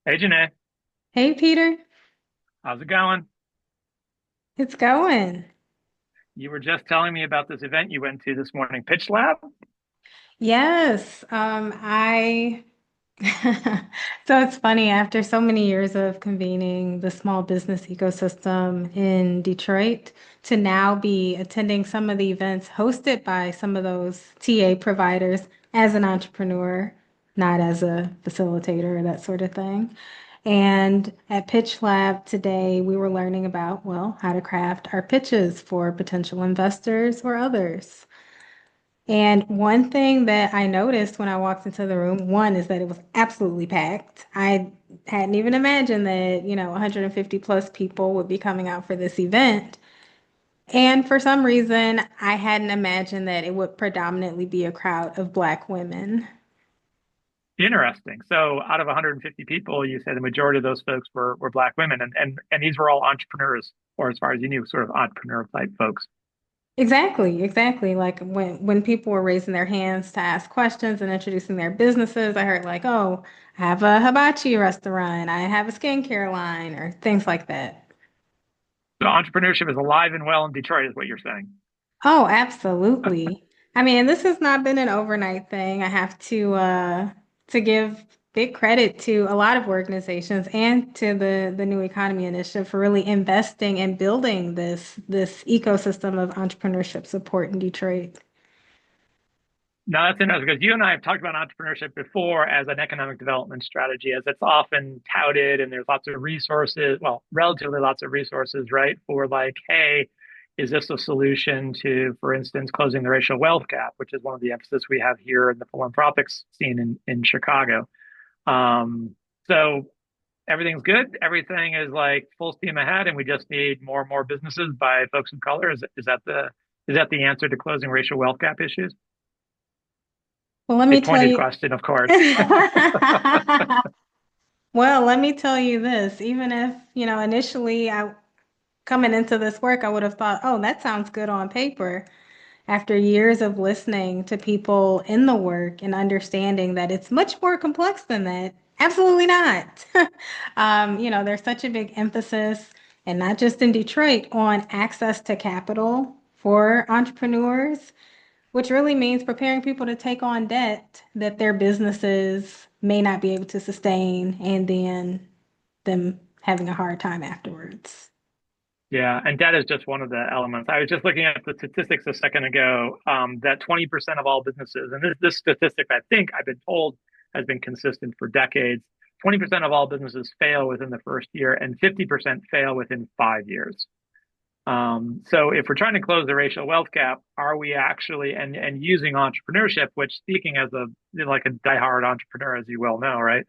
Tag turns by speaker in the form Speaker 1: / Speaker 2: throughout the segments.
Speaker 1: Hey, Janai,
Speaker 2: Hey, Peter.
Speaker 1: how's it going?
Speaker 2: It's going.
Speaker 1: You were just telling me about this event you went to this morning, Pitch Lab.
Speaker 2: Yes, I so it's funny after so many years of convening the small business ecosystem in Detroit to now be attending some of the events hosted by some of those TA providers as an entrepreneur, not as a facilitator or that sort of thing. And at Pitch Lab today, we were learning about, well, how to craft our pitches for potential investors or others. And one thing that I noticed when I walked into the room, one is that it was absolutely packed. I hadn't even imagined that, 150 plus people would be coming out for this event. And for some reason, I hadn't imagined that it would predominantly be a crowd of Black women.
Speaker 1: Interesting. So, out of 150 people, you said the majority of those folks were Black women, and these were all entrepreneurs, or as far as you knew, sort of entrepreneur type folks.
Speaker 2: Exactly, exactly. Like when people were raising their hands to ask questions and introducing their businesses, I heard like, "Oh, I have a hibachi restaurant, I have a skincare line," or things like that.
Speaker 1: So, entrepreneurship is alive and well in Detroit, is what you're saying.
Speaker 2: Oh, absolutely. I mean, this has not been an overnight thing. I have to give big credit to a lot of organizations and to the New Economy Initiative for really investing and building this ecosystem of entrepreneurship support in Detroit.
Speaker 1: Now, that's interesting because you and I have talked about entrepreneurship before as an economic development strategy, as it's often touted, and there's lots of resources, well, relatively lots of resources, right? For like, hey, is this a solution to, for instance, closing the racial wealth gap, which is one of the emphasis we have here in the philanthropic scene in Chicago. Um, so everything's good. Everything is like full steam ahead, and we just need more and more businesses by folks of color. Is that the answer to closing racial wealth gap issues?
Speaker 2: Well, let
Speaker 1: A
Speaker 2: me tell
Speaker 1: pointed
Speaker 2: you.
Speaker 1: question, of course.
Speaker 2: Well, let me tell you this. Even if, initially I coming into this work, I would have thought, oh, that sounds good on paper. After years of listening to people in the work and understanding that it's much more complex than that, absolutely not. There's such a big emphasis, and not just in Detroit, on access to capital for entrepreneurs, which really means preparing people to take on debt that their businesses may not be able to sustain, and then them having a hard time afterwards.
Speaker 1: Yeah, and debt is just one of the elements. I was just looking at the statistics a second ago, that 20% of all businesses, and this statistic I think I've been told has been consistent for decades, 20% of all businesses fail within the first year and 50% fail within 5 years. So if we're trying to close the racial wealth gap, are we actually and using entrepreneurship, which speaking as a like a diehard entrepreneur, as you well know, right?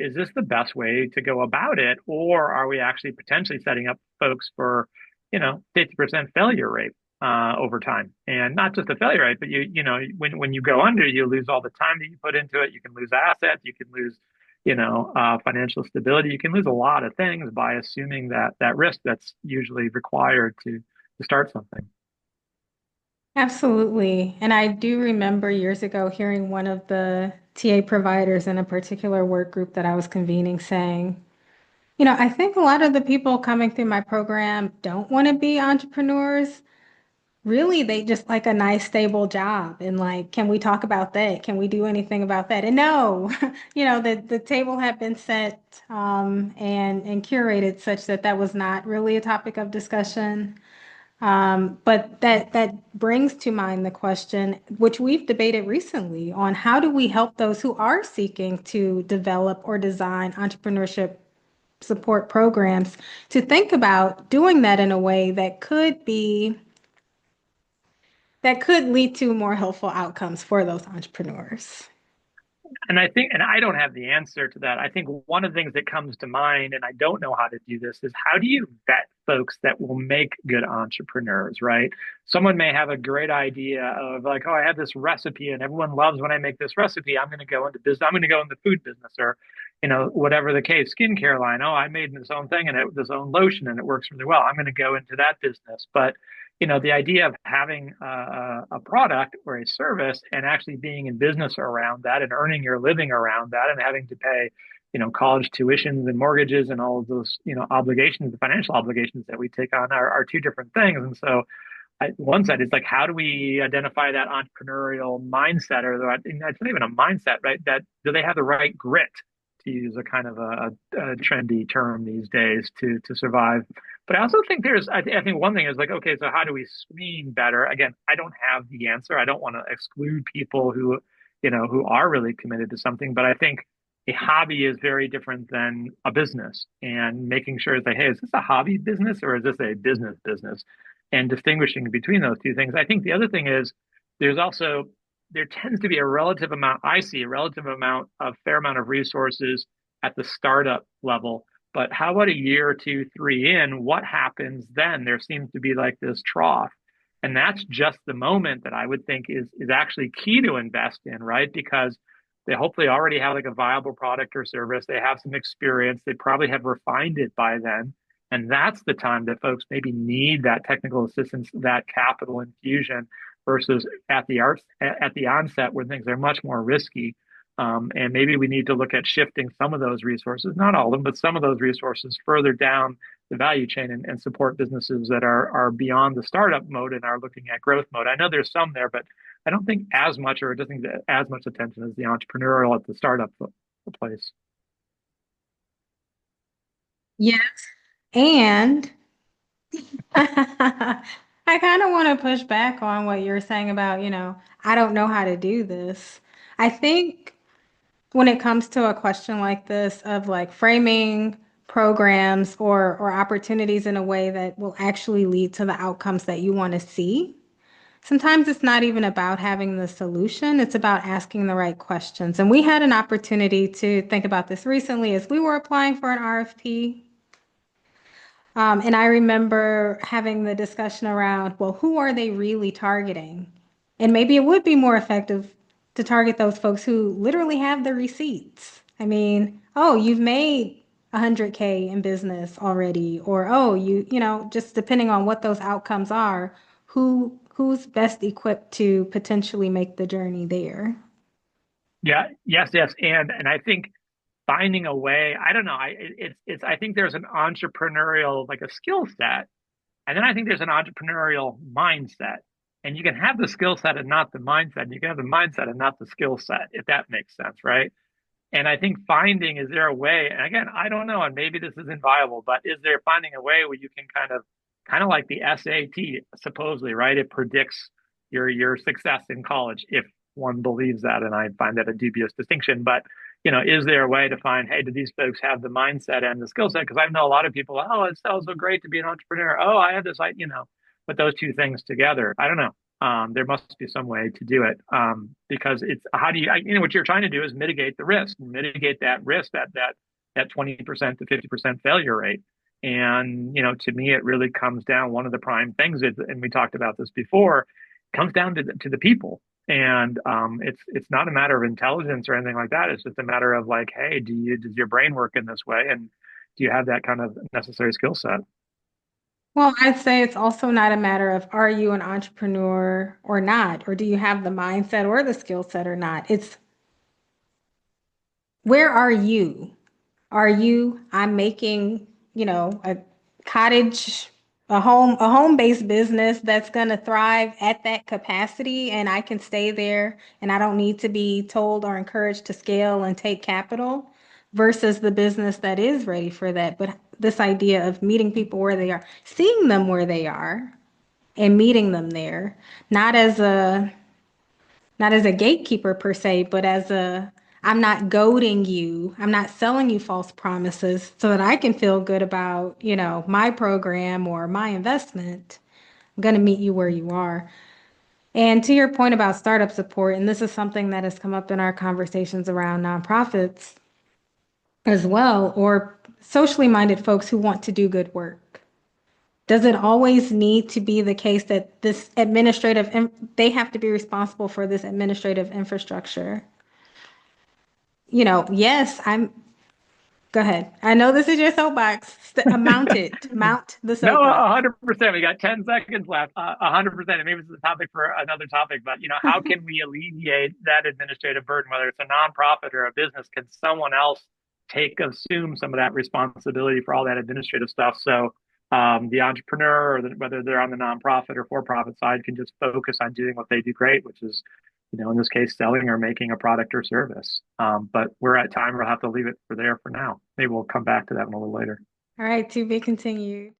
Speaker 1: Is this the best way to go about it, or are we actually potentially setting up folks for, 50% failure rate over time? And not just the failure rate, but when you go under, you lose all the time that you put into it. You can lose assets, you can lose, financial stability. You can lose a lot of things by assuming that risk that's usually required to start something.
Speaker 2: Absolutely. And I do remember years ago hearing one of the TA providers in a particular work group that I was convening saying, I think a lot of the people coming through my program don't want to be entrepreneurs. Really, they just like a nice, stable job. And like, can we talk about that? Can we do anything about that? And no, the table had been set and curated such that that was not really a topic of discussion. But that brings to mind the question, which we've debated recently, on how do we help those who are seeking to develop or design entrepreneurship support programs to think about doing that in a way that could lead to more helpful outcomes for those entrepreneurs.
Speaker 1: And I think, and I don't have the answer to that. I think one of the things that comes to mind, and I don't know how to do this, is how do you vet folks that will make good entrepreneurs, right? Someone may have a great idea of like, oh, I have this recipe and everyone loves when I make this recipe. I'm going to go into business. I'm going to go into food business or, whatever the case, skincare line. Oh, I made this own thing and this own lotion and it works really well. I'm going to go into that business. But the idea of having a product or a service and actually being in business around that and earning your living around that and having to pay, college tuitions and mortgages and all of those, obligations, the financial obligations that we take on are two different things. And so one side is like, how do we identify that entrepreneurial mindset, or that, it's not even a mindset, right? That do they have the right grit, to use a kind of a trendy term these days, to survive? But I also think I think one thing is like, okay, so how do we screen better? Again, I don't have the answer. I don't want to exclude people who are really committed to something, but I think a hobby is very different than a business, and making sure it's like, hey, is this a hobby business or is this a business? And distinguishing between those two things. I think the other thing is there's also there tends to be a relative amount, I see a relative amount of fair amount of resources at the startup level. But how about a year or two, three in? What happens then? There seems to be like this trough. And that's just the moment that I would think is actually key to invest in, right? Because they hopefully already have like a viable product or service. They have some experience. They probably have refined it by then. And that's the time that folks maybe need that technical assistance, that capital infusion, versus at the onset when things are much more risky. And maybe we need to look at shifting some of those resources, not all of them, but some of those resources further down the value chain, and support businesses that are beyond the startup mode and are looking at growth mode. I know there's some there, but I don't think as much, or it doesn't get as much attention as the entrepreneurial at the startup place.
Speaker 2: Yes. And I kind of want to push back on what you're saying about, I don't know how to do this. I think when it comes to a question like this of like framing programs or opportunities in a way that will actually lead to the outcomes that you want to see, sometimes it's not even about having the solution, it's about asking the right questions. And we had an opportunity to think about this recently as we were applying for an RFP. And I remember having the discussion around, well, who are they really targeting? And maybe it would be more effective to target those folks who literally have the receipts. I mean, oh, you've made 100K in business already, or oh, just depending on what those outcomes are, who's best equipped to potentially make the journey there.
Speaker 1: Yeah, yes, and I think finding a way. I don't know. It's. I think there's an entrepreneurial, like a skill set, and then I think there's an entrepreneurial mindset. And you can have the skill set and not the mindset. You can have the mindset and not the skill set, if that makes sense, right? And I think finding, is there a way? And again, I don't know, and maybe this isn't viable, but is there finding a way where you can kind of like the SAT, supposedly, right? It predicts your success in college, if one believes that, and I find that a dubious distinction. But is there a way to find, hey, do these folks have the mindset and the skill set? Because I know a lot of people, oh, it sounds so great to be an entrepreneur. Oh, I had this, put those two things together. I don't know. There must be some way to do it, because it's how do what you're trying to do is mitigate the risk, mitigate that risk, that 20% to 50% failure rate. And to me, it really comes down, one of the prime things is, and we talked about this before, comes down to the people. And it's not a matter of intelligence or anything like that. It's just a matter of like, hey, does your brain work in this way, and do you have that kind of necessary skill set?
Speaker 2: Well, I'd say it's also not a matter of are you an entrepreneur or not, or do you have the mindset or the skill set or not. It's where are you? I'm making, a cottage, a home-based business that's going to thrive at that capacity and I can stay there and I don't need to be told or encouraged to scale and take capital versus the business that is ready for that. But this idea of meeting people where they are, seeing them where they are and meeting them there, not as a not as a gatekeeper per se, but as a I'm not goading you. I'm not selling you false promises so that I can feel good about, my program or my investment. I'm going to meet you where you are. And to your point about startup support, and this is something that has come up in our conversations around nonprofits as well, or socially minded folks who want to do good work. Does it always need to be the case that they have to be responsible for this administrative infrastructure? Yes, go ahead. I know this is your soapbox. Mount the
Speaker 1: No,
Speaker 2: soapbox.
Speaker 1: 100%. We got 10 seconds left. 100%. And maybe this is a topic for another topic, but how can we alleviate that administrative burden, whether it's a nonprofit or a business? Can someone else assume some of that responsibility for all that administrative stuff. So the entrepreneur, or whether they're on the nonprofit or for-profit side, can just focus on doing what they do great, which is, in this case, selling or making a product or service. But we're at time. We'll have to leave it for now. Maybe we'll come back to that one a little later.
Speaker 2: All right, to be continued.